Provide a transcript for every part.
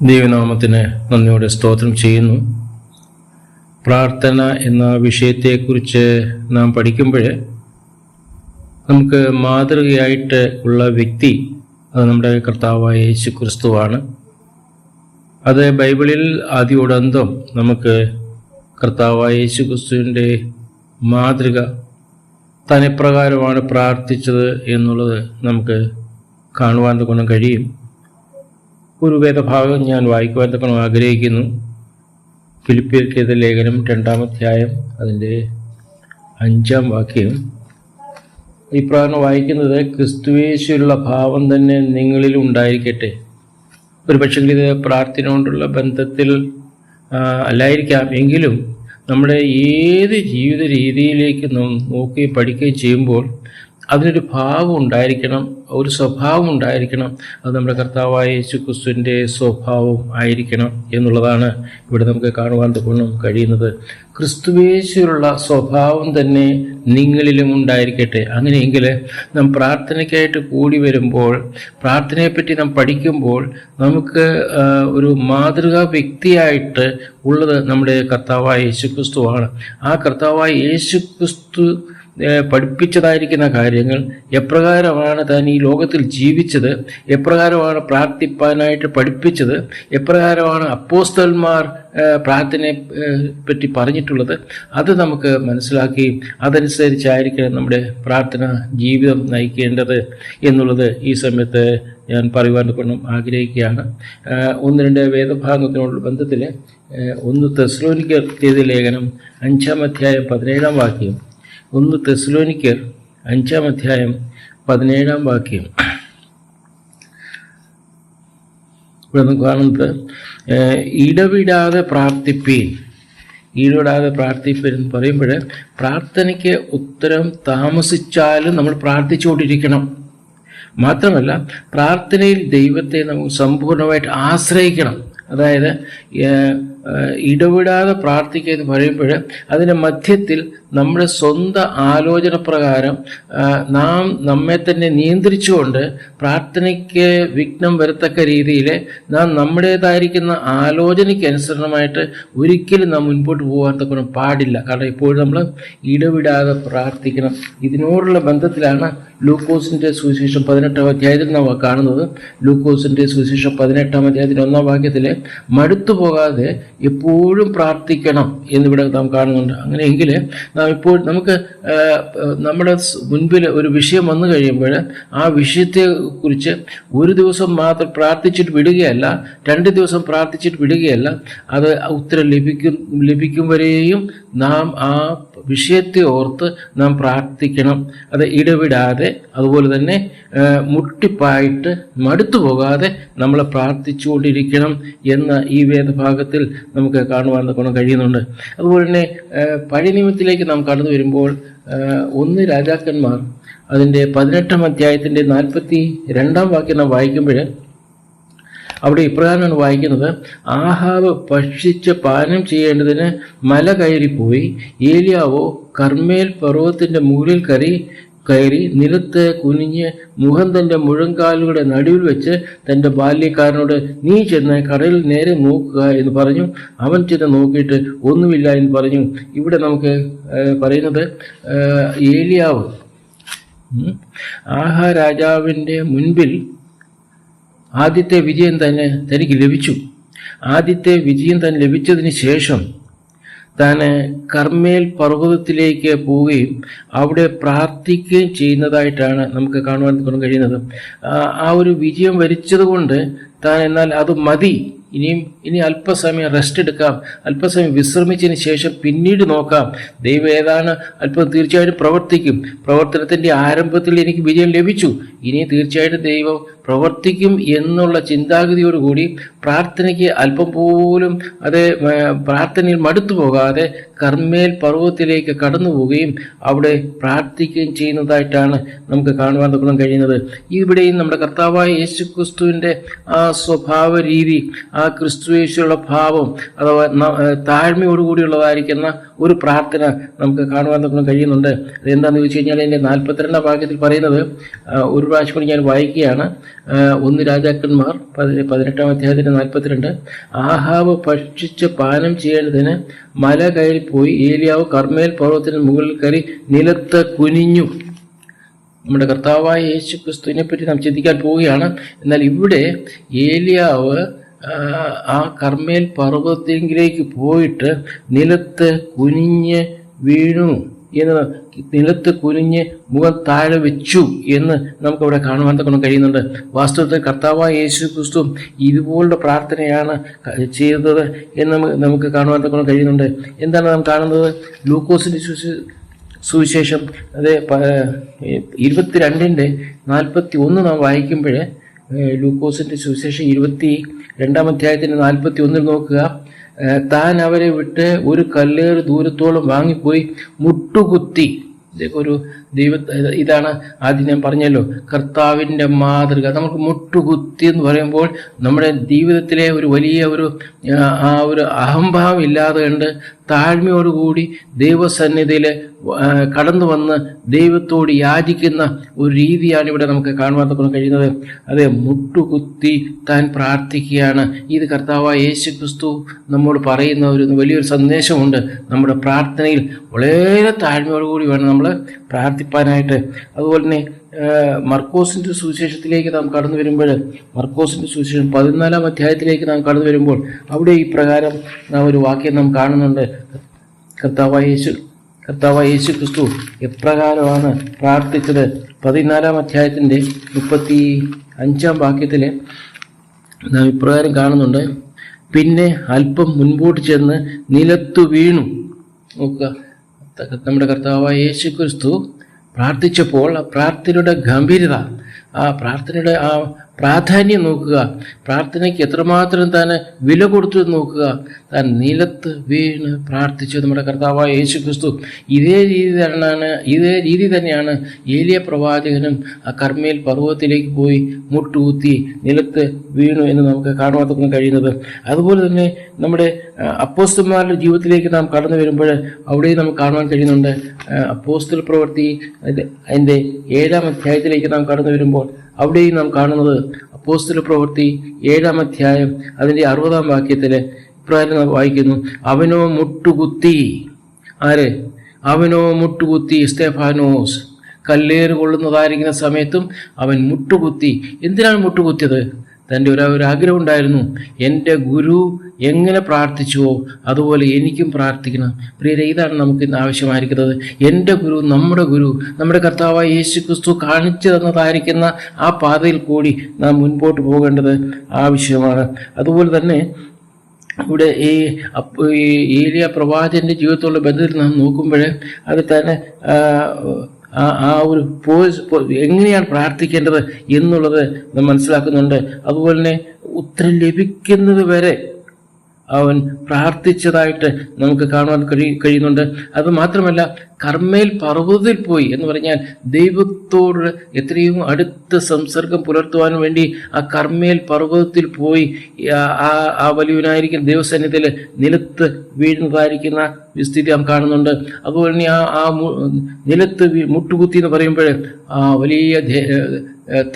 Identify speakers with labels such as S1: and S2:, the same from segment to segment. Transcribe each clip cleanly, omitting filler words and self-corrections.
S1: ദൈവനാമത്തിന് നന്ദിയോടെ സ്തോത്രം ചെയ്യുന്നു. പ്രാർത്ഥന എന്ന വിഷയത്തെക്കുറിച്ച് നാം പഠിക്കുമ്പോൾ നമുക്ക് മാതൃകയായിട്ട് ഉള്ള വ്യക്തി അത് നമ്മുടെ കർത്താവായ യേശു ക്രിസ്തുവാണ്. അത് ബൈബിളിൽ ആദ്യോടന്തം നമുക്ക് കർത്താവായ യേശു ക്രിസ്തുവിൻ്റെ മാതൃക താൻ എപ്രകാരമാണ് പ്രാർത്ഥിച്ചത് എന്നുള്ളത് നമുക്ക് കാണുവാൻ കൊണ്ട് കഴിയും. ഒരു വേദഭാഗം ഞാൻ വായിക്കുവാൻ തക്കണം ആഗ്രഹിക്കുന്നു. ഫിലിപ്പിയർക്കെഴുതിയ ലേഖനം 2-ാം അധ്യായം അതിൻ്റെ 5-ാം വാക്യം ഇപ്രകാരം വായിക്കുന്നത്: ക്രിസ്തുയേശുവിലുള്ള ഭാവം തന്നെ നിങ്ങളിൽ ഉണ്ടായിരിക്കട്ടെ. ഒരു പക്ഷേ ഇത് പ്രാർത്ഥന കൊണ്ടുള്ള ബന്ധത്തിൽ അല്ലായിരിക്കാം, എങ്കിലും നമ്മുടെ ഏത് ജീവിത രീതിയിലേക്ക് നാം നോക്കുകയും പഠിക്കുകയും ചെയ്യുമ്പോൾ അതിനൊരു ഭാവം ഉണ്ടായിരിക്കണം, ഒരു സ്വഭാവം ഉണ്ടായിരിക്കണം. അത് നമ്മുടെ കർത്താവായ യേശു ക്രിസ്തുവിൻ്റെ സ്വഭാവം ആയിരിക്കണം എന്നുള്ളതാണ് ഇവിടെ നമുക്ക് കാണുവാൻ കഴിയുന്നത്. ക്രിസ്തുവേശുവിലുള്ള സ്വഭാവം തന്നെ നിങ്ങളിലും ഉണ്ടായിരിക്കട്ടെ. അങ്ങനെയെങ്കിൽ നാം പ്രാർത്ഥനയ്ക്കായിട്ട് കൂടി വരുമ്പോൾ, പ്രാർത്ഥനയെപ്പറ്റി നാം പഠിക്കുമ്പോൾ നമുക്ക് ഒരു മാതൃകാ വ്യക്തിയായിട്ട് ഉള്ളത് നമ്മുടെ കർത്താവായ യേശു ക്രിസ്തുവാണ്. ആ കർത്താവായ യേശു ക്രിസ്തു പഠിപ്പിച്ചതായിരിക്കുന്ന കാര്യങ്ങൾ, എപ്രകാരമാണ് താൻ ഈ ലോകത്തിൽ ജീവിച്ചത്, എപ്രകാരമാണ് പ്രാർത്ഥിപ്പാനായിട്ട് പഠിപ്പിച്ചത്, എപ്രകാരമാണ് അപ്പോസ്തലന്മാർ പ്രാർത്ഥനയെ പറ്റി പറഞ്ഞിട്ടുള്ളത്, അത് നമുക്ക് മനസ്സിലാക്കി അതനുസരിച്ചായിരിക്കണം നമ്മുടെ പ്രാർത്ഥന ജീവിതം നയിക്കേണ്ടത് എന്നുള്ളത് ഈ സമയത്ത് ഞാൻ പറയുവാൻ കൊണ്ടും ആഗ്രഹിക്കുകയാണ്. 1-2 വേദഭാഗത്തിനോടുള്ള ബന്ധത്തിൽ 1 തെസ്സലോനിക്കർ ലേഖനം 5-ാം അധ്യായം 17-ാം വാക്യം 1 തെസ്സലോനിക്കർ 5-ാം അധ്യായം 17-ാം വാക്യം ഇവിടെ നമുക്ക് കാണുന്നത്: ഇടവിടാതെ പ്രാർത്ഥിപ്പീൻ എന്ന് പറയുമ്പോൾ പ്രാർത്ഥനയ്ക്ക് ഉത്തരം താമസിച്ചാലും നമ്മൾ പ്രാർത്ഥിച്ചുകൊണ്ടിരിക്കണം. മാത്രമല്ല, പ്രാർത്ഥനയിൽ ദൈവത്തെ നമുക്ക് സമ്പൂർണ്ണമായിട്ട് ആശ്രയിക്കണം. അതായത് ഇടവിടാതെ പ്രാർത്ഥിക്കുക എന്ന് പറയുമ്പോൾ അതിൻ്റെ മധ്യത്തിൽ നമ്മുടെ സ്വന്തം ആലോചന പ്രകാരം നാം നമ്മെ തന്നെ നിയന്ത്രിച്ചുകൊണ്ട് പ്രാർത്ഥനയ്ക്ക് വിഘ്നം വരത്തക്ക രീതിയിൽ നാം നമ്മുടേതായിരിക്കുന്ന ആലോചനയ്ക്ക് അനുസരണമായിട്ട് ഒരിക്കലും നാം മുൻപോട്ട് പോകാൻ തക്കണം പാടില്ല. കാരണം ഇപ്പോഴും നമ്മൾ ഇടവിടാതെ പ്രാർത്ഥിക്കണം. ഇതിനോടുള്ള ബന്ധത്തിലാണ് ലൂക്കോസിൻ്റെ സുവിശേഷം 18-ാം അധ്യായത്തിൽ നാം കാണുന്നത്. ലൂക്കോസിൻ്റെ സുവിശേഷം 18-ാം അധ്യായത്തിൻ്റെ 1-ാം വാക്യത്തിൽ മടുത്തു പോകാതെ എപ്പോഴും പ്രാർത്ഥിക്കണം എന്നിവിടെ നാം കാണുന്നുണ്ട്. അങ്ങനെയെങ്കിൽ നാം ഇപ്പോൾ നമുക്ക് നമ്മുടെ മുൻപിൽ ഒരു വിഷയം വന്നു കഴിയുമ്പോൾ ആ വിഷയത്തെക്കുറിച്ച് ഒരു ദിവസം മാത്രം പ്രാർത്ഥിച്ചിട്ട് വിടുകയല്ല, 2 ദിവസം പ്രാർത്ഥിച്ചിട്ട് വിടുകയല്ല, അത് ഉത്തരം ലഭിക്കും വരെയും നാം ആ വിഷയത്തെ ഓർത്ത് നാം പ്രാർത്ഥിക്കണം. അത് ഇടവിടാതെ, അതുപോലെ തന്നെ മുട്ടിപ്പായിട്ട് മടുത്തു പോകാതെ നമ്മൾ പ്രാർത്ഥിച്ചുകൊണ്ടിരിക്കണം എന്ന് ഈ വേദഭാഗത്തിൽ നമുക്ക് കാണുവാൻ കഴിയുന്നുണ്ട്. അതുപോലെ തന്നെ പഴയ നിയമത്തിലേക്ക് നാം കടന്നു വരുമ്പോൾ 1 രാജാക്കന്മാർ അതിൻ്റെ 18-ാം അധ്യായത്തിൻ്റെ 42-ാം വാക്യം നാം വായിക്കുമ്പോൾ അവിടെ ഇപ്രകാരമാണ് വായിക്കുന്നത്: ആഹാബ് ഭക്ഷിച്ച് പാനം ചെയ്യേണ്ടതിന് മല കയറിപ്പോയി. ഏലിയാവോ കർമ്മേൽ പർവ്വതത്തിൻ്റെ മുകളിൽ കയറി നിലത്ത് കുനിഞ്ഞ് മുഖം തൻ്റെ മുഴങ്കാലുകളുടെ നടുവിൽ വെച്ച് തൻ്റെ ബാല്യക്കാരനോട്, നീ ചെന്ന് കടലിൽ നേരെ നോക്കുക എന്ന് പറഞ്ഞു. അവൻ ചെന്ന് നോക്കിയിട്ട് ഒന്നുമില്ല എന്ന് പറഞ്ഞു. ഇവിടെ നമുക്ക് പറയുന്നത് ഏലിയാവ് ആഹാ രാജാവിൻ്റെ മുൻപിൽ ആദ്യത്തെ വിജയം തന്നെ തനിക്ക് ലഭിച്ചു. ആദ്യത്തെ വിജയം തന്നെ ലഭിച്ചതിന് ശേഷം താൻ കർമ്മേൽ പർവ്വതത്തിലേക്ക് പോവുകയും അവിടെ പ്രാർത്ഥിക്കുകയും ചെയ്യുന്നതായിട്ടാണ് നമുക്ക് കാണുവാൻ കഴിയുന്നത്. ആ ഒരു വിജയം വരിച്ചത് കൊണ്ട് താൻ എന്നാൽ അത് മതി, ഇനി അല്പസമയം റെസ്റ്റ് എടുക്കാം, അല്പസമയം വിശ്രമിച്ചതിന് ശേഷം പിന്നീട് നോക്കാം, ദൈവം ഏതാണ് അല്പം തീർച്ചയായിട്ടും പ്രവർത്തിക്കും, പ്രവർത്തനത്തിൻ്റെ ആരംഭത്തിൽ എനിക്ക് വിജയം ലഭിച്ചു, ഇനി തീർച്ചയായിട്ടും ദൈവം പ്രവർത്തിക്കും എന്നുള്ള ചിന്താഗതിയോടുകൂടി പ്രാർത്ഥനയ്ക്ക് അല്പം പോലും പ്രാർത്ഥനയിൽ മടുത്തു പോകാതെ കർമ്മേൽ പർവ്വതത്തിലേക്ക് കടന്നു പോവുകയും അവിടെ പ്രാർത്ഥിക്കുകയും ചെയ്യുന്നതായിട്ടാണ് നമുക്ക് കാണുവാൻ കഴിയുന്നത്. ഇവിടെയും നമ്മുടെ കർത്താവായ യേശു ക്രിസ്തുവിൻ്റെ ആ സ്വഭാവ രീതി, ആ ക്രിസ്തുയേശുള്ള ഭാവം അഥവാ താഴ്മയോടുകൂടിയുള്ളതായിരിക്കുന്ന ഒരു പ്രാർത്ഥന നമുക്ക് കാണുവാൻ നമുക്ക് കഴിയുന്നുണ്ട്. അതെന്താണെന്ന് ചോദിച്ചു കഴിഞ്ഞാൽ എൻ്റെ 42-ാം വാക്യത്തിൽ പറയുന്നത്, ഒരു പ്രാവശ്യം കൂടി ഞാൻ വായിക്കുകയാണ്. 1 രാജാക്കന്മാർ 18-ാം അധ്യായത്തിൻ്റെ 42. ആഹാബ് ഭക്ഷിച്ച് പാനം ചെയ്യേണ്ടതിന് മല കയറി പോയി ഏലിയാവ് കർമ്മേൽ പർവ്വതത്തിന് മുകളിൽ കയറി നിലത്ത് കുനിഞ്ഞു. നമ്മുടെ കർത്താവായ യേശു ക്രിസ്തുവിനെ പറ്റി നാം ചിന്തിക്കാൻ പോവുകയാണ്. എന്നാൽ ഇവിടെ ഏലിയാവ് ആ കർമ്മേൽ പർവ്വതത്തിലേക്ക് പോയിട്ട് നിലത്ത് കുനിഞ്ഞ് വീണു എന്ന്, നിലത്ത് കുനിഞ്ഞ് മുഖം താഴെ വെച്ചു എന്ന് നമുക്കവിടെ കാണുവാൻ തന്നെ കഴിയുന്നുണ്ട്. വാസ്തവത്തിൽ കർത്താവായ യേശു ക്രിസ്തു ഇതുപോലുള്ള പ്രാർത്ഥനയാണ് ചെയ്തത് എന്ന് നമുക്ക് കാണുവാൻ തന്നെ കഴിയുന്നുണ്ട്. എന്താണ് നാം കാണുന്നത്? ലൂക്കോസിൻ്റെ സുവിശേഷം അത് 22:41 നാം വായിക്കുമ്പോൾ, ലൂക്കോസിൻ്റെ സുവിശേഷം 22-ാം അധ്യായത്തിൻ്റെ 41 നോക്കുക. താൻ അവരെ വിട്ട് ഒരു കല്ലേറ് ദൂരത്തോളം വാങ്ങിപ്പോയി മുട്ടുകുത്തി. ഒരു ഇതാണ് ആദ്യം ഞാൻ പറഞ്ഞല്ലോ, കർത്താവിൻ്റെ മാതൃക. നമുക്ക് മുട്ടുകുത്തി എന്ന് പറയുമ്പോൾ നമ്മുടെ ജീവിതത്തിലെ ഒരു വലിയ ആ ഒരു അഹംഭാവം ഇല്ലാതെ കണ്ട് താഴ്മയോടുകൂടി ദൈവസന്നിധിയിൽ കടന്നു വന്ന് ദൈവത്തോട് യാചിക്കുന്ന ഒരു രീതിയാണ് ഇവിടെ നമുക്ക് കാണുവാൻ കഴിയുന്നത്. അതെ, മുട്ടുകുത്തി താൻ പ്രാർത്ഥിക്കുകയാണ്. ഇത് കർത്താവായ യേശു ക്രിസ്തു നമ്മോട് പറയുന്ന ഒരു വലിയൊരു സന്ദേശമുണ്ട്. നമ്മുടെ പ്രാർത്ഥനയിൽ വളരെ താഴ്മയോടുകൂടി വേണം നമ്മൾ പ്രാർത്ഥിപ്പാനായിട്ട്. അതുപോലെ തന്നെ മർക്കോസിൻ്റെ സുവിശേഷത്തിലേക്ക് നാം കടന്നു വരുമ്പോൾ, മർക്കോസിൻ്റെ സുവിശേഷം 14-ാം അധ്യായത്തിലേക്ക് നാം കടന്നു വരുമ്പോൾ അവിടെ ഈ പ്രകാരം നാം ഒരു വാക്യം നാം കാണുന്നുണ്ട്. കർത്താവായ യേശു ക്രിസ്തു എപ്രകാരമാണ് പ്രാർത്ഥിച്ചത്? 14-ാം അധ്യായത്തിൻ്റെ 35-ാം വാക്യത്തിൽ നാം ഇപ്രകാരം കാണുന്നുണ്ട്. പിന്നെ അല്പം മുൻപോട്ട് ചെന്ന് നിലത്തു വീണു. നോക്കുക, നമ്മുടെ കർത്താവായ യേശു ക്രിസ്തു പ്രാർത്ഥിച്ചപ്പോൾ ആ പ്രാർത്ഥനയുടെ ഗംഭീരത, ആ പ്രാർത്ഥനയുടെ ആ പ്രാധാന്യം നോക്കുക. പ്രാർത്ഥനയ്ക്ക് എത്രമാത്രം താൻ വില കൊടുത്തു നോക്കുക. താൻ നിലത്ത് വീണ് പ്രാർത്ഥിച്ചു നമ്മുടെ കർത്താവായ യേശു ക്രിസ്തു. ഇതേ രീതി തന്നെയാണ് ഏലിയ പ്രവാചകനും ആ കർമ്മേൽ പർവ്വതത്തിലേക്ക് പോയി മുട്ടുകുത്തി നിലത്ത് വീണു എന്ന് നമുക്ക് കാണുവാൻ കഴിയുന്നത്. അതുപോലെ തന്നെ നമ്മുടെ അപ്പോസ്തലന്മാരുടെ ജീവിതത്തിലേക്ക് നാം കടന്നു വരുമ്പോൾ അവിടെയും നമുക്ക് കാണുവാൻ കഴിയുന്നുണ്ട്. അപ്പോസ്തല പ്രവൃത്തി അതിൻ്റെ 7-ാം അധ്യായത്തിലേക്ക് നാം കടന്നു വരുമ്പോൾ അവിടെയും നാം കാണുന്നത്, അപ്പോസ്തല പ്രവൃത്തി 7-ാം അധ്യായം അതിൻ്റെ 60-ാം വാക്യത്തിൽ ഇപ്രകാരം നാം വായിക്കുന്നു. അവനോ മുട്ടുകുത്തി. ആര്? അവനോ മുട്ടുകുത്തി. സ്തെഫാനോസ് കല്ലേറ് കൊള്ളുന്നതായിരിക്കുന്ന സമയത്തും അവൻ മുട്ടുകുത്തി. എന്തിനാണ് മുട്ടുകുത്തിയത്? തൻ്റെ ഒരു ആഗ്രഹം ഉണ്ടായിരുന്നു. എൻ്റെ ഗുരു എങ്ങനെ പ്രാർത്ഥിച്ചുവോ അതുപോലെ എനിക്കും പ്രാർത്ഥിക്കണം. പ്രിയരെ, ഇതാണ് നമുക്ക് ഇന്ന് ആവശ്യമായിരിക്കുന്നത്. എൻ്റെ ഗുരു, നമ്മുടെ കർത്താവായ യേശു ക്രിസ്തു കാണിച്ചു തന്നതായിരിക്കുന്ന ആ പാതയിൽ കൂടി നാം മുൻപോട്ട് പോകേണ്ടത് ആവശ്യമാണ്. അതുപോലെ തന്നെ ഇവിടെ ഈ ഏലിയ പ്രവാചകൻ്റെ ജീവിതത്തോടുള്ള ബന്ധത്തിൽ നാം നോക്കുമ്പോൾ അത് തന്നെ ആ ഒരു എങ്ങനെയാണ് പ്രാർത്ഥിക്കേണ്ടത് എന്നുള്ളത് നാം മനസ്സിലാക്കുന്നുണ്ട്. അതുപോലെ തന്നെ ഉത്തരം ലഭിക്കുന്നത് വരെ അവൻ പ്രാർത്ഥിച്ചതായിട്ട് നമുക്ക് കാണുവാൻ കഴിയുന്നുണ്ട്. അത് മാത്രമല്ല, കർമ്മേൽ പർവ്വതത്തിൽ പോയി എന്ന് പറഞ്ഞാൽ ദൈവത്തോട് എത്രയും അടുത്ത സംസർഗം പുലർത്തുവാൻ വേണ്ടി ആ കർമ്മേൽ പർവ്വതത്തിൽ പോയി ആ വലിയവനായിരിക്കുന്ന ദൈവസന്നിധിയിൽ നിലത്ത് വീഴുന്നതായിരിക്കുന്ന സ്ഥിതി നാം കാണുന്നുണ്ട്. അതുപോലെ തന്നെ ആ നിലത്ത് മുട്ടുകുത്തി എന്ന് പറയുമ്പോൾ ആ വലിയ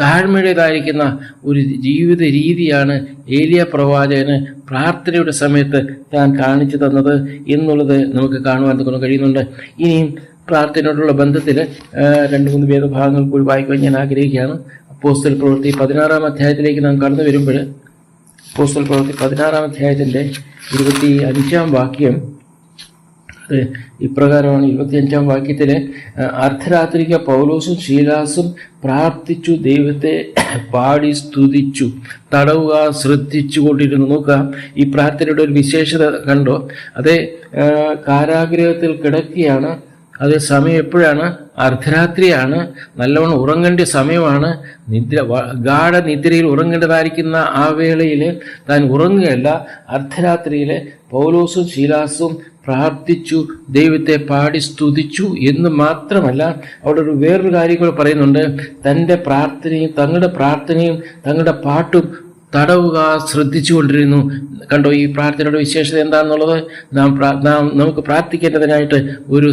S1: താഴ്മയുടേതായിരിക്കുന്ന ഒരു ജീവിത രീതിയാണ് ഏലിയ പ്രവാചകന് പ്രാർത്ഥനയുടെ സമയത്ത് താൻ കാണിച്ചു തന്നത് എന്നുള്ളത് നമുക്ക് കാണുവാൻ കഴിയുന്നുണ്ട്. ഇനിയും പ്രാർത്ഥനയോടുള്ള ബന്ധത്തിൽ 2-3 വേദഭാഗങ്ങൾ കൂടി വായിക്കുവാൻ ഞാൻ ആഗ്രഹിക്കുകയാണ്. അപ്പോസ്തല പ്രവൃത്തി 16-ാം അധ്യായത്തിലേക്ക് നാം കടന്നു വരുമ്പോൾ, അപ്പോസ്തല പ്രവൃത്തി 16-ാം അധ്യായത്തിൻ്റെ 25-ാം വാക്യം ഇപ്രകാരമാണ്. 25-ാം വാക്യത്തിൽ, അർദ്ധരാത്രിക്ക് പൗലോസും ശീലാസും പ്രാർത്ഥിച്ചു, ദൈവത്തെ പാടി സ്തുതിച്ചു, തടവുകാർ ശ്രദ്ധിച്ചു കൊണ്ടിരുന്നു. നോക്കുക, ഈ പ്രാർത്ഥനയുടെ ഒരു വിശേഷത കണ്ടോ? അതേ, കാരാഗ്രഹത്തിൽ കിടക്കുകയാണ്. അതേ സമയം എപ്പോഴാണ്? അർദ്ധരാത്രിയാണ്. നല്ലവണ്ണം ഉറങ്ങേണ്ട സമയമാണ്. ഗാഠനിദ്രയിൽ ഉറങ്ങേണ്ടതായിരിക്കുന്ന ആ വേളയിൽ താൻ ഉറങ്ങുകയല്ല. അർദ്ധരാത്രിയിൽ പൗലോസും ശീലാസും പ്രാർത്ഥിച്ചു, ദൈവത്തെ പാടി സ്തുതിച്ചു എന്ന് മാത്രമല്ല, അവിടെ വേറൊരു കാര്യം കൂടെ പറയുന്നുണ്ട്. തങ്ങളുടെ പ്രാർത്ഥനയും തങ്ങളുടെ പാട്ടും തടവുകാർ ശ്രദ്ധിച്ചുകൊണ്ടിരുന്നു. കണ്ടോ, ഈ പ്രാർത്ഥനയുടെ വിശേഷത എന്താണെന്നുള്ളത്? നമുക്ക് പ്രാർത്ഥിക്കേണ്ടതിനായിട്ട് ഒരു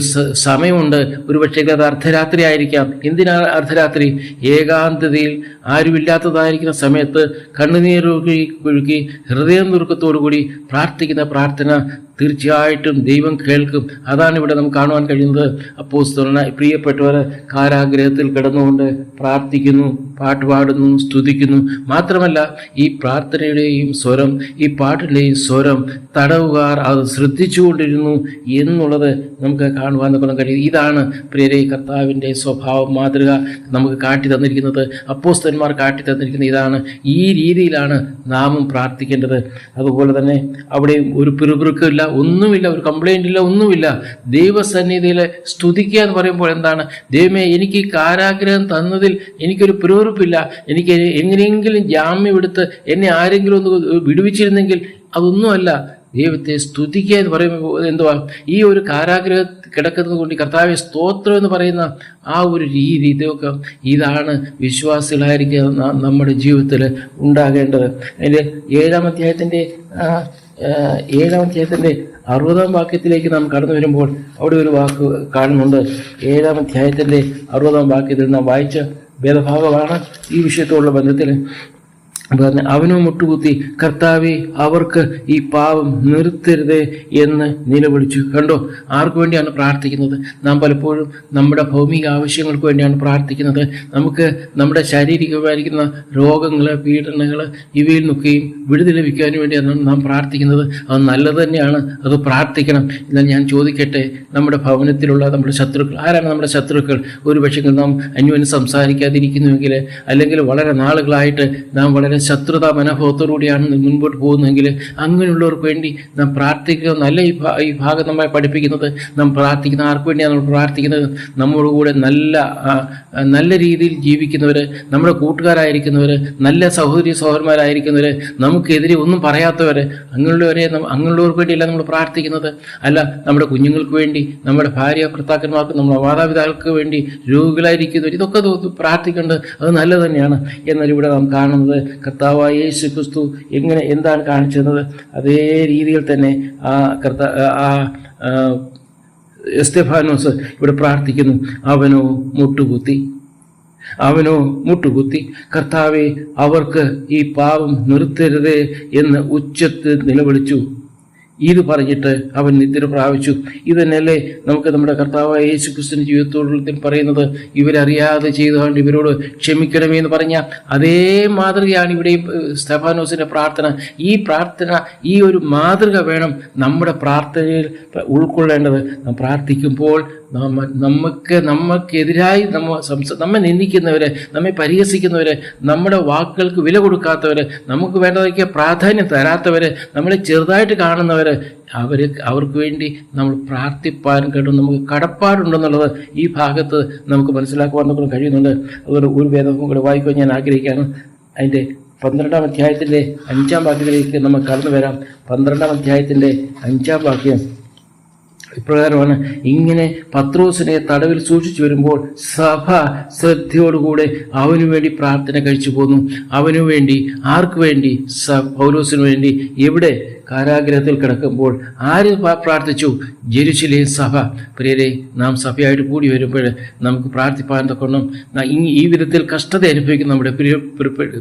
S1: സമയമുണ്ട്. ഒരുപക്ഷെ അത് അർദ്ധരാത്രി ആയിരിക്കാം. എന്തിനാണ് അർദ്ധരാത്രി? ഏകാന്തതയിൽ ആരുമില്ലാത്തതായിരിക്കുന്ന സമയത്ത് കണ്ണുനീരൊഴുക്കി ഹൃദയം നുറുക്കത്തോടുകൂടി പ്രാർത്ഥിക്കുന്ന പ്രാർത്ഥന തീർച്ചയായിട്ടും ദൈവം കേൾക്കും. അതാണ് ഇവിടെ നമുക്ക് കാണുവാൻ കഴിയുന്നത്. അപ്പോസ്തലനായ പ്രിയപ്പെട്ടവർ കാരാഗ്രഹത്തിൽ കിടന്നുകൊണ്ട് പ്രാർത്ഥിക്കുന്നു, പാട്ടുപാടുന്നു, സ്തുതിക്കുന്നു. മാത്രമല്ല, ഈ പ്രാർത്ഥനയുടെയും സ്വരം, ഈ പാട്ടിൻ്റെയും സ്വരം തടവുകാർ അത് ശ്രദ്ധിച്ചുകൊണ്ടിരുന്നു എന്നുള്ളത് നമുക്ക് കാണുവാൻ കഴിയും. ഇതാണ് പ്രിയരെ കർത്താവിൻ്റെ സ്വഭാവം, മാതൃക നമുക്ക് കാട്ടി തന്നിരിക്കുന്നത്. അപ്പോസ്തലന്മാർ കാട്ടി തന്നിരിക്കുന്നത് ഇതാണ്. ഈ രീതിയിലാണ് നാമും പ്രാർത്ഥിക്കേണ്ടത്. അതുപോലെ തന്നെ അവിടെ ഒരു പിറുപിറുക്കില്ല, ഒന്നുമില്ല, ഒരു കംപ്ലൈൻ്റ് ഇല്ല, ഒന്നുമില്ല. ദൈവസന്നിധിയിൽ സ്തുതിക്കുക എന്ന് പറയുമ്പോൾ എന്താണ്? ദൈവമേ, എനിക്ക് ഈ കാരാഗ്രഹം തന്നതിൽ എനിക്കൊരു പിറുപിറുപ്പില്ല. എനിക്ക് എങ്ങനെയെങ്കിലും ജാമ്യം എടുത്ത് എന്നെ ആരെങ്കിലും ഒന്ന് വിടുവിച്ചിരുന്നെങ്കിൽ അതൊന്നുമല്ല. ദൈവത്തെ സ്തുതിക്കുക എന്ന് പറയുമ്പോൾ എന്തുവാ? ഈ ഒരു കാരാഗ്രഹം കിടക്കുന്നത് കൊണ്ട് കർത്താവെ സ്തോത്രം എന്ന് പറയുന്ന ആ ഒരു രീതി, ഇതാണ് വിശ്വാസികളായിരിക്കുക നമ്മുടെ ജീവിതത്തിൽ ഉണ്ടാകേണ്ടത്. അതിൻ്റെ 7-ാം അധ്യായത്തിൻ്റെ 60-ാം വാക്യത്തിലേക്ക് നാം കടന്നു വരുമ്പോൾ അവിടെ ഒരു വാക്ക് കാണുന്നുണ്ട്. 7-ാം അധ്യായത്തിൻ്റെ 60-ാം വാക്യത്തിൽ നാം വായിച്ച വേദഭാഗമാണ് ഈ വിഷയത്തോടുള്ള ബന്ധത്തിൽ. അവനോ മുട്ടുകുത്തി, കർത്താവേ, അവർക്ക് ഈ പാവം നിർത്തരുതേ എന്ന് നിലവിളിച്ചു. കണ്ടോ, ആർക്കു വേണ്ടിയാണ് പ്രാർത്ഥിക്കുന്നത്? നാം പലപ്പോഴും നമ്മുടെ ഭൗമിക ആവശ്യങ്ങൾക്ക് വേണ്ടിയാണ് പ്രാർത്ഥിക്കുന്നത്. നമുക്ക് നമ്മുടെ ശാരീരികമായിരിക്കുന്ന രോഗങ്ങൾ, പീഡനങ്ങൾ ഇവയിൽ നിന്നൊക്കെയും വിടുതൽ ലഭിക്കാൻ വേണ്ടിയാണ് നാം പ്രാർത്ഥിക്കുന്നത്. അത് നല്ലത് തന്നെയാണ്, അത് പ്രാർത്ഥിക്കണം. എന്നാൽ ഞാൻ ചോദിക്കട്ടെ, നമ്മുടെ ഭവനത്തിലുള്ള നമ്മുടെ ശത്രുക്കൾ ആരാണ്? നമ്മുടെ ശത്രുക്കൾ ഒരു പക്ഷേ നാം അന്യോന്യം സംസാരിക്കാതിരിക്കുന്നുവെങ്കിൽ, അല്ലെങ്കിൽ വളരെ നാളുകളായിട്ട് നാം വളരെ ശത്രുതാ മനോഭാവത്തോടുകൂടിയാണ് മുൻപോട്ട് പോകുന്നതെങ്കിൽ, അങ്ങനെയുള്ളവർക്ക് വേണ്ടി നാം പ്രാർത്ഥിക്കുക. ഈ ഭാഗം നമ്മെ പഠിപ്പിക്കുന്നത്, നാം പ്രാർത്ഥിക്കുന്ന ആർക്ക് വേണ്ടിയാണ് നമ്മൾ പ്രാർത്ഥിക്കുന്നത്? നമ്മുടെ കൂടെ നല്ല രീതിയിൽ ജീവിക്കുന്നവർ, നമ്മുടെ കൂട്ടുകാരായിരിക്കുന്നവർ, നല്ല സഹോദരന്മാരായിരിക്കുന്നവർ, നമുക്കെതിരെ ഒന്നും പറയാത്തവർ, അങ്ങനെയുള്ളവർക്ക് വേണ്ടിയല്ല നമ്മൾ പ്രാർത്ഥിക്കുന്നത്. അല്ല, നമ്മുടെ കുഞ്ഞുങ്ങൾക്ക് വേണ്ടി, നമ്മുടെ ഭാര്യ ഭർത്താക്കന്മാർക്ക്, നമ്മുടെ മാതാപിതാക്കൾക്ക് വേണ്ടി, രോഗികളായിരിക്കുന്നവർ, ഇതൊക്കെ പ്രാർത്ഥിക്കേണ്ടത് അത് നല്ലത് തന്നെയാണ്. എന്നാൽ ഇവിടെ നാം കാണുന്നത് കർത്താവായ യേശു ക്രിസ്തു എന്താണ് കാണിച്ചിരുന്നത്? അതേ രീതിയിൽ തന്നെ എസ്തെഫാനോസ് ഇവിടെ പ്രാർത്ഥിക്കുന്നു. അവനോ മുട്ടുകുത്തി, കർത്താവെ, അവർക്ക് ഈ പാപം നിർത്തരുതേ എന്ന് ഉച്ചത്തിൽ നിലവിളിച്ചു. ഇത് പറഞ്ഞിട്ട് അവൻ നിദ്ര പ്രാപിച്ചു. ഇതന്നെയല്ലേ നമുക്ക് നമ്മുടെ കർത്താവായ യേശു ക്രിസ്തുവിന്റെ ജീവിതത്തോടുള്ളതിൽ പറയുന്നത്? ഇവരറിയാതെ ചെയ്തുകൊണ്ട് ഇവരോട് ക്ഷമിക്കണമേ എന്ന് പറഞ്ഞ അതേ മാതൃകയാണ് ഇവിടെയും സ്തെഫാനോസിന്റെ പ്രാർത്ഥന. ഈ ഒരു മാതൃക വേണം നമ്മുടെ പ്രാർത്ഥനയിൽ ഉൾക്കൊള്ളേണ്ടത്. നാം പ്രാർത്ഥിക്കുമ്പോൾ നമുക്കെതിരായി നമ്മെ നിന്ദിക്കുന്നവരെ, നമ്മെ പരിഹസിക്കുന്നവരെ, നമ്മുടെ വാക്കുകൾക്ക് വില കൊടുക്കാത്തവരെ, നമുക്ക് വേണ്ടതൊക്കെ പ്രാധാന്യം തരാത്തവരെ, നമ്മളെ ചെറുതായിട്ട് കാണുന്നവരെ, അവർക്ക് വേണ്ടി നമ്മൾ പ്രാർത്ഥിപ്പാൻ കേട്ടോ നമുക്ക് കടപ്പാടുണ്ടെന്നുള്ളത് ഈ ഭാഗത്ത് നമുക്ക് മനസ്സിലാക്കുവാൻ നമുക്ക് കഴിയുന്നുണ്ട്. അതുകൊണ്ട് ഒരു വേദം കൂടെ വായിക്കുവാൻ ഞാൻ ആഗ്രഹിക്കുകയാണ്. അതിൻ്റെ 12-ാം അധ്യായത്തിൻ്റെ 5-ാം വാക്യത്തിലേക്ക് നമുക്ക് കടന്നു വരാം. 12-ാം അധ്യായത്തിൻ്റെ 5-ാം വാക്യം ഇപ്രകാരമാണ്: ഇങ്ങനെ പത്രോസിനെ തടവിൽ സൂക്ഷിച്ചു വരുമ്പോൾ സഭ ശ്രദ്ധയോടുകൂടെ അവനു വേണ്ടി പ്രാർത്ഥന കഴിച്ചു പോന്നു. അവനു വേണ്ടി, ആർക്കു വേണ്ടി? പൗലോസിനു വേണ്ടി. എവിടെ? കാരാഗ്രഹത്തിൽ കിടക്കുമ്പോൾ ആര് പ്രാർത്ഥിച്ചു? ജെരുസലേം സഭ. പ്രിയരെ, നാം സഭയായിട്ട് കൂടി വരുമ്പോൾ നമുക്ക് പ്രാർത്ഥിപ്പാൻ തൊക്കണം. ഈ വിധത്തിൽ കഷ്ടത അനുഭവിക്കുന്ന നമ്മുടെ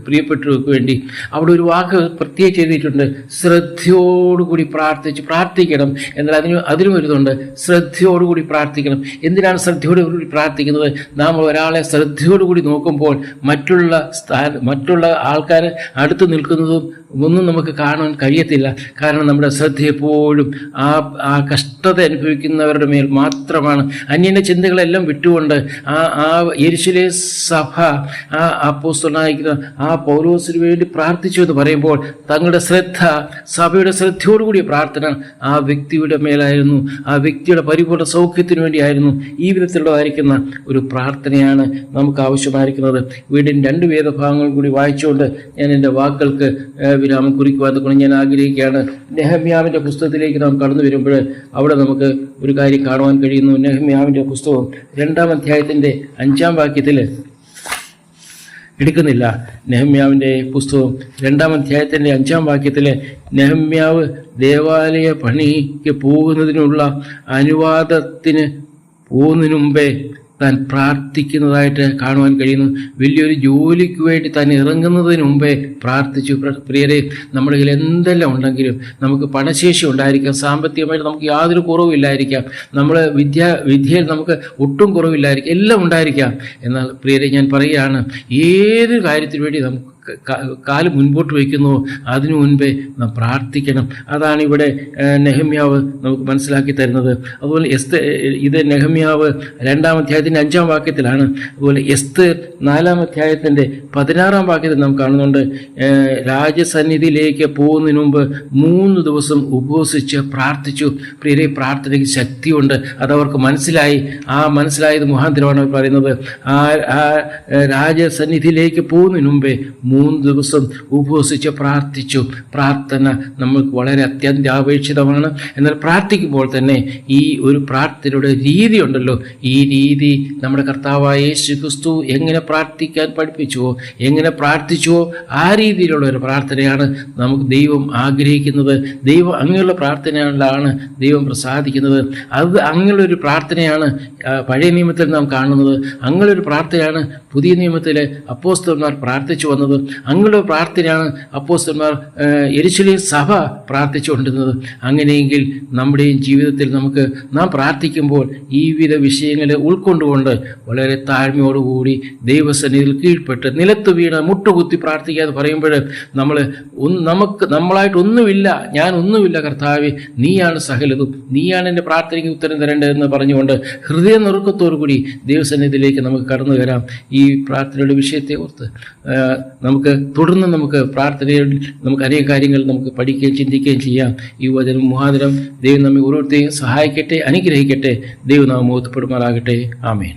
S1: പ്രിയപ്പെട്ടവർക്ക് വേണ്ടി അവിടെ ഒരു വാക്ക് പ്രത്യേകം ചെയ്തിട്ടുണ്ട്: ശ്രദ്ധയോടുകൂടി പ്രാർത്ഥിക്കണം. എന്നാൽ അതിനും വരുന്നുണ്ട്, ശ്രദ്ധയോടുകൂടി പ്രാർത്ഥിക്കണം. എന്തിനാണ് ശ്രദ്ധയോടുകൂടി പ്രാർത്ഥിക്കുന്നത്? നാം ഒരാളെ ശ്രദ്ധയോടുകൂടി നോക്കുമ്പോൾ മറ്റുള്ള ആൾക്കാർ അടുത്ത് നിൽക്കുന്നതും ഒന്നും നമുക്ക് കാണാൻ കഴിയത്തില്ല. കാരണം നമ്മുടെ ശ്രദ്ധ എപ്പോഴും ആ കഷ്ടത അനുഭവിക്കുന്നവരുടെ മേൽ മാത്രമാണ്. അന്യന്റെ ചിന്തകളെല്ലാം വിട്ടുകൊണ്ട് ആ യെരുശലേം സഭ, ആ അപ്പോസ്തലനായിരിക്കുന്ന ആ പൗലോസിന് വേണ്ടി പ്രാർത്ഥിച്ചു എന്ന് പറയുമ്പോൾ തങ്ങളുടെ ശ്രദ്ധ, സഭയുടെ ശ്രദ്ധയോടുകൂടിയ പ്രാർത്ഥന ആ വ്യക്തിയുടെ മേലായിരുന്നു, ആ വ്യക്തിയുടെ പരിപൂർണ്ണ സൗഖ്യത്തിന് വേണ്ടിയായിരുന്നു. ഈ വിധത്തിലുള്ളതായിരിക്കുന്ന ഒരു പ്രാർത്ഥനയാണ് നമുക്ക് ആവശ്യമായിരിക്കുന്നത്. വീടിന് 2 വേദഭാഗങ്ങൾ കൂടി വായിച്ചുകൊണ്ട് ഞാൻ എൻ്റെ വാക്കുകൾക്ക് വിരാമം കുറിക്കുവാൻ ഞാൻ ആഗ്രഹിക്കുകയാണ്. നെഹമ്യാവിൻ്റെ പുസ്തകത്തിലേക്ക് നാം കടന്നു വരുമ്പോൾ അവിടെ നമുക്ക് ഒരു കാര്യം കാണുവാൻ കഴിയുന്നു. നെഹമ്യാവിൻ്റെ പുസ്തകം 2-ാം അധ്യായത്തിൻ്റെ 5-ാം വാക്യത്തിൽ എടുക്കുന്നില്ല. നെഹമ്യാവിൻ്റെ പുസ്തകം 2-ാം അധ്യായത്തിൻ്റെ 5-ാം വാക്യത്തിൽ നെഹമ്യാവ് ദേവാലയ പണിക്ക് പോകുന്നതിനുള്ള അനുവാദത്തിന് പോകുന്നതിന് മുമ്പേ താൻ പ്രാർത്ഥിക്കുന്നതായിട്ട് കാണുവാൻ കഴിയുന്നു. വലിയൊരു ജോലിക്ക് വേണ്ടി താൻ ഇറങ്ങുന്നതിന് മുമ്പേ പ്രാർത്ഥിച്ചു. പ്രിയരെ, നമ്മുടെ കയ്യിൽ എന്തെല്ലാം ഉണ്ടെങ്കിലും, നമുക്ക് പണശേഷി ഉണ്ടായിരിക്കാം, സാമ്പത്തികമായിട്ട് നമുക്ക് യാതൊരു കുറവുമില്ലായിരിക്കാം, നമ്മൾ വിദ്യയിൽ നമുക്ക് ഒട്ടും കുറവില്ലായിരിക്കാം, എല്ലാം ഉണ്ടായിരിക്കാം. എന്നാൽ പ്രിയരെ, ഞാൻ പറയുകയാണ്, ഏത് കാര്യത്തിന് വേണ്ടി നമുക്ക് കാല് മുൻപോട്ട് വയ്ക്കുന്നു അതിനു മുൻപേ നാം പ്രാർത്ഥിക്കണം. അതാണ് ഇവിടെ നെഹമ്യാവ് നമുക്ക് മനസ്സിലാക്കി തരുന്നത്. അതുപോലെ ഇത് നെഹമ്യാവ് 2-ാം അധ്യായത്തിൻ്റെ 5-ാം വാക്യത്തിലാണ്. അതുപോലെ എസ്തേർ 4-ാം അധ്യായത്തിൻ്റെ 16-ാം വാക്യത്തിൽ നാം കാണുന്നുണ്ട്, രാജസന്നിധിയിലേക്ക് പോകുന്നതിന് മുമ്പ് 3 ദിവസം ഉപവസിച്ച് പ്രാർത്ഥിച്ചു. പ്രിയരെ, പ്രാർത്ഥനയ്ക്ക് ശക്തിയുണ്ട്. അതവർക്ക് മനസ്സിലായി. മനസ്സിലായത് മുഖാന്തരമാണ് അവർ പറയുന്നത്. ആ രാജസന്നിധിയിലേക്ക് പോകുന്നതിന് മുമ്പേ 3 ദിവസം ഉപവസിച്ച് പ്രാർത്ഥിച്ചു. പ്രാർത്ഥന നമ്മൾക്ക് വളരെ അത്യന്താപേക്ഷിതമാണ്. എന്നാൽ പ്രാർത്ഥിക്കുമ്പോൾ തന്നെ ഈ ഒരു പ്രാർത്ഥനയുടെ രീതി ഉണ്ടല്ലോ, ഈ രീതി നമ്മുടെ കർത്താവായ യേശു ക്രിസ്തു എങ്ങനെ പ്രാർത്ഥിക്കാൻ പഠിപ്പിച്ചുവോ, എങ്ങനെ പ്രാർത്ഥിച്ചുവോ ആ രീതിയിലുള്ള ഒരു പ്രാർത്ഥനയാണ് നമുക്ക് ദൈവം ആഗ്രഹിക്കുന്നത്. ദൈവം അങ്ങനെയുള്ള പ്രാർത്ഥനകളിലാണ് ദൈവം പ്രസാദിക്കുന്നത്. അത് അങ്ങനെയുള്ളൊരു പ്രാർത്ഥനയാണ് പഴയ നിയമത്തിൽ നാം കാണുന്നത്. അങ്ങനെയൊരു പ്രാർത്ഥനയാണ് പുതിയ നിയമത്തിലെ അപ്പോസ്തലന്മാർ പ്രാർത്ഥിച്ചു വന്നത്. അങ്ങനെയുള്ള പ്രാർത്ഥനയാണ് അപ്പോസ്തലന്മാർ യെരൂശലേം സഭ പ്രാർത്ഥിച്ചുകൊണ്ടിരുന്നത്. അങ്ങനെയെങ്കിൽ നമ്മുടെയും ജീവിതത്തിൽ നാം പ്രാർത്ഥിക്കുമ്പോൾ ഈ വിധ വിഷയങ്ങളെ ഉൾക്കൊണ്ടുകൊണ്ട് വളരെ താഴ്മയോടുകൂടി ദൈവസന്നിധിയിൽ കീഴ്പ്പെട്ട് നിലത്ത് വീണ് മുട്ടുകുത്തി പ്രാർത്ഥിക്കാതെ പറയുമ്പോൾ നമ്മളായിട്ടൊന്നുമില്ല, ഞാൻ ഒന്നുമില്ല കർത്താവേ, നീയാണ് സകലതും, നീയാണ് എൻ്റെ പ്രാർത്ഥനയ്ക്ക് ഉത്തരം തരേണ്ടതെന്ന് പറഞ്ഞുകൊണ്ട് ഹൃദയനുറുക്കത്തോടു കൂടി ദൈവസന്നിധിയിലേക്ക് നമുക്ക് കടന്നു വരാം. ഈ പ്രാർത്ഥനയുടെ വിഷയത്തെ ഓർത്ത് തുടർന്ന് നമുക്ക് പ്രാർത്ഥനയിൽ നമുക്ക് അനേക കാര്യങ്ങൾ നമുക്ക് പഠിക്കുകയും ചിന്തിക്കുകയും ചെയ്യാം. ഈ വചനം മുഖാന്തരം ദൈവം നമ്മെ ഓരോരുത്തരെയും സഹായിക്കട്ടെ, അനുഗ്രഹിക്കട്ടെ. ദൈവം നാം മഹത്വപ്പെടുമാറാകട്ടെ. ആമേൻ.